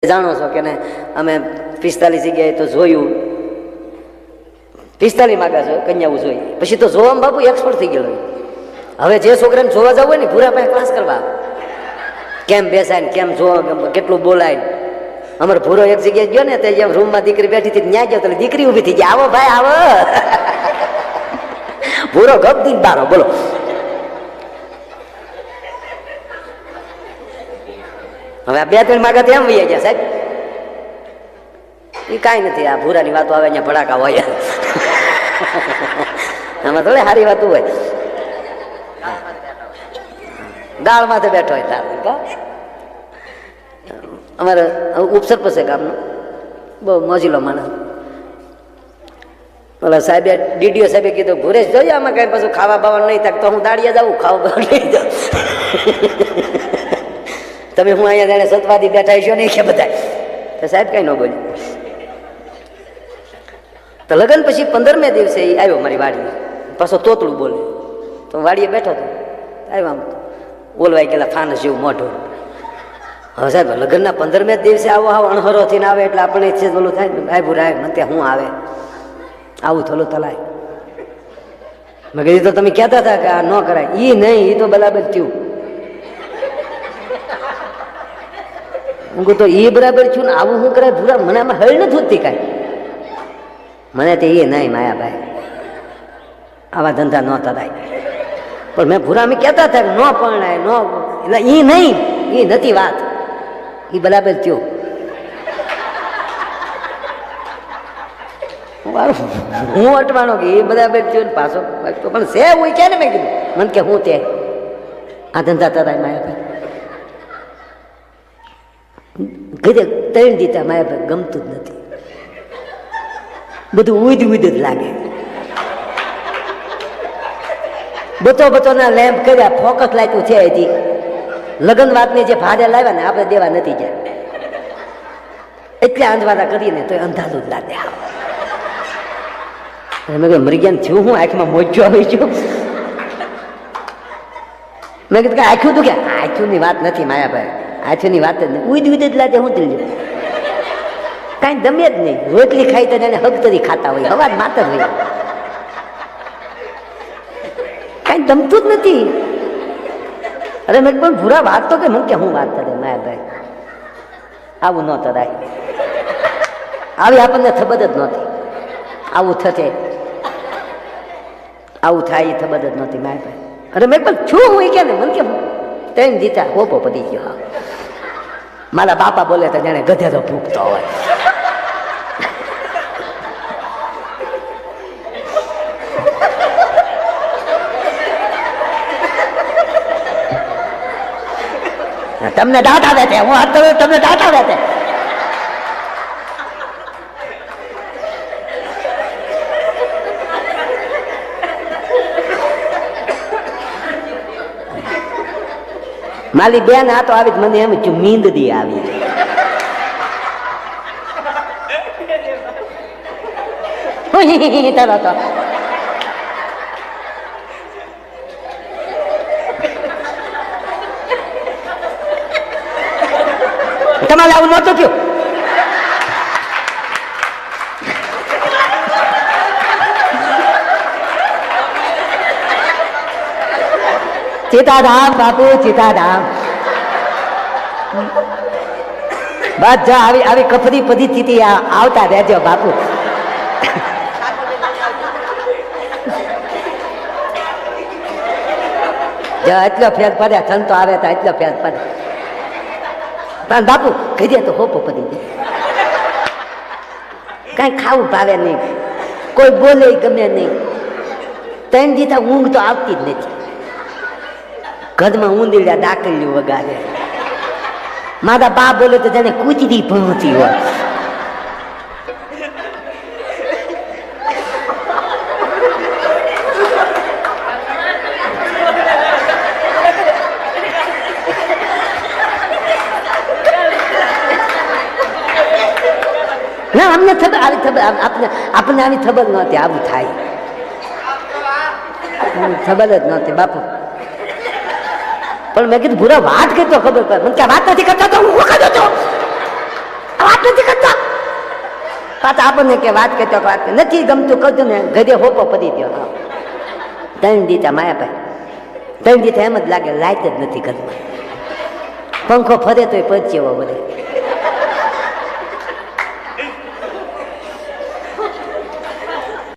જાણો છો કે ને અમે 45 જગ્યાએ તો જોયું, 45 માગા છો કન્યાઓ જોઈ, પછી તો જોવામાં બાપુ એક્સપર્ટ થઈ ગયેલો. હવે જે છોકરાને જોવા જવું હોય ને પૂરા પાસે ક્લાસ કરવા, કેમ બેસાય ને કેમ જોવા, કેટલું બોલાય. અમારો ભૂરો એક જગ્યાએ ગયો ને તો જેમ રૂમમાં દીકરી બેઠી હતી ત્યાં ગયો તો દીકરી ઊભી થઈ ગઈ, આવો ભાઈ આવો. ભૂરો ગપ દી બારો બોલો. હવે આ 2-3 માગા તો એમ વૈયા ગયા સાહેબ, એ કાંઈ નથી. આ ભૂરાની વાતો આવે અહીંયા ભડાકા હોય, આમાં થોડી સારી વાતો હોય. ગાળ માથે બેઠો હોય તાર. અમારે ઉપસરપંચ છે ગામનો, બહુ મોજીલો માણસ. ઓલા સાહેબે ડીડીઓ સાહેબે કીધું ભૂરેશ જોઈએ આમાં કઈ પાછું ખાવા બાવા નહીં થાય તો હું દાડિયા જાઉં, ખાવા બાવા નહીં જાઉં. તમે હું અહીંયા જાણે સતવાદી બેઠા છો નહીં કે બધા, તો સાહેબ કઈ ન બોલ્યું. તો લગ્ન પછી 15મે દિવસે એ આવ્યો મારી વાડીએ, પાછો તોતડું બોલે. તો વાડીએ બેઠો હતો, આવ્યો આમ બોલવાઈ ગયેલા ફાનસ જેવું મોઢું. હવે સાહેબ લગ્નના 15મે દિવસે આવો આવો અણહરો થઈને આવે એટલે આપણે ઈચ્છે બોલું થાય ને, ભાઈ ભૂરાય મને હું આવે આવું થોડું તલાય. મેં કીધું તો તમે કહેતા હતા કે આ ન કરાય, એ નહીં, એ તો બરાબર થયું. હું કહું તો એ બરાબર છું ને આવું શું કરાય ભૂરા, મને આમાં હળ નથી હોતી કાંઈ. મને તો એ નહીં માયાભાઈ, આવા ધંધા ન તરાય. પણ મેં ભૂરા અમે કહેતા હતા કે ન પરણાય ન, એટલે એ નહીં, એ નથી વાત, એ બરાબર થયું. હું અટવાનો કે એ બરાબર થયું ને પાછો પણ છે હોય કે ને. મેં કીધું મને કે હું તે આ ધંધા તરાય માયાભાઈ. કીધે 3 દીધા માયાભાઈ ગમતું જ નથી, બધું ઉદ ઉદ જ લાગે. બતોના લેમ્પ કર્યા, ફોકસ લાગ્યું છે હજી. લગ્ન વાતની જે ભાડે લાવ્યા ને આપણે દેવા નથી જાય, એટલે આંધવાડા કરીને તો અંધારું જ લાગે. મેં કીધું મરી ગયા થયું, હું આંખમાં મોજો આવી છું. મેં કીધું કે આંખ્યું તું કે આંખ્યુંની વાત નથી માયાભાઈ, આંખ્યુંની વાત જ નહીં, ઉદ ઉદ જ લાગે. હું દિલ કાંઈ દમે જ નહીં, રોટલી ખાઈ તો એને હક તરી ખાતા હોય, અવાજ માત્ર હોય, કાંઈ દમતું જ નથી. અરે મેં પણ ભૂરા વાત તો કે મને કે હું વાત કરે માયાભાઈ, આવું ન તરાય. આવી આપણને ખબર જ નહોતી આવું થશે, આવું થાય એ ખબર જ નહોતી માયાભાઈ. અરે મેં પણ છું હું કે ને મને કે 3 દીધા હોપો પડી ગયો. હા મારા બાપા બોલે તો જાણે ગધેડો ભૂખતો હોય. તમને દાંત આવે છે, હું હાથ તમને દાંત આવે છે. મારી બેન આ તો આવી મને એમ મીંદડી આવી. તો તમારે આવું નહોતું થયું. સીતાધામ બાપુ સીતાધામ. બસ જો આવી આવી કફરી પરિસ્થિતિ આવતા રહેજો બાપુ. જો એટલો ફેર પડે, સંતો આવે તો એટલો ફેર પડે. પણ બાપુ કહી દે તો હોપો પડી દે, કઈ ખાવું ભાવે નહીં, કોઈ બોલે ગમે નહીં. 3 દીધા ઊંઘ તો આવતી જ નથી, ઘરમાં ઊંધીડા ડાકલ્યું વગાડે. મારા બા બોલે તો જાણે કૂતરી પહોંચી હોય. ના અમને ખબર આવી ખબર આપણને આવી ખબર નહોતી આવું થાય, ખબર જ નહોતી બાપુ. પણ મેં કીધું ભૂરા વાત કરતો ખબર પડે. મને કે વાત નથી કરતા તો હું વખત હતો. નથી કરતા. પાછા આપણને કે વાત કરતો વાત નથી ગમતું કરતું ને ઘરે હોપો પડી ગયો. 3 દીધા માયાભાઈ, 3 દીધા એમ જ લાગે લાઈટ જ નથી ઘરમાં. પંખો ફરે તોય પચેવો બધે.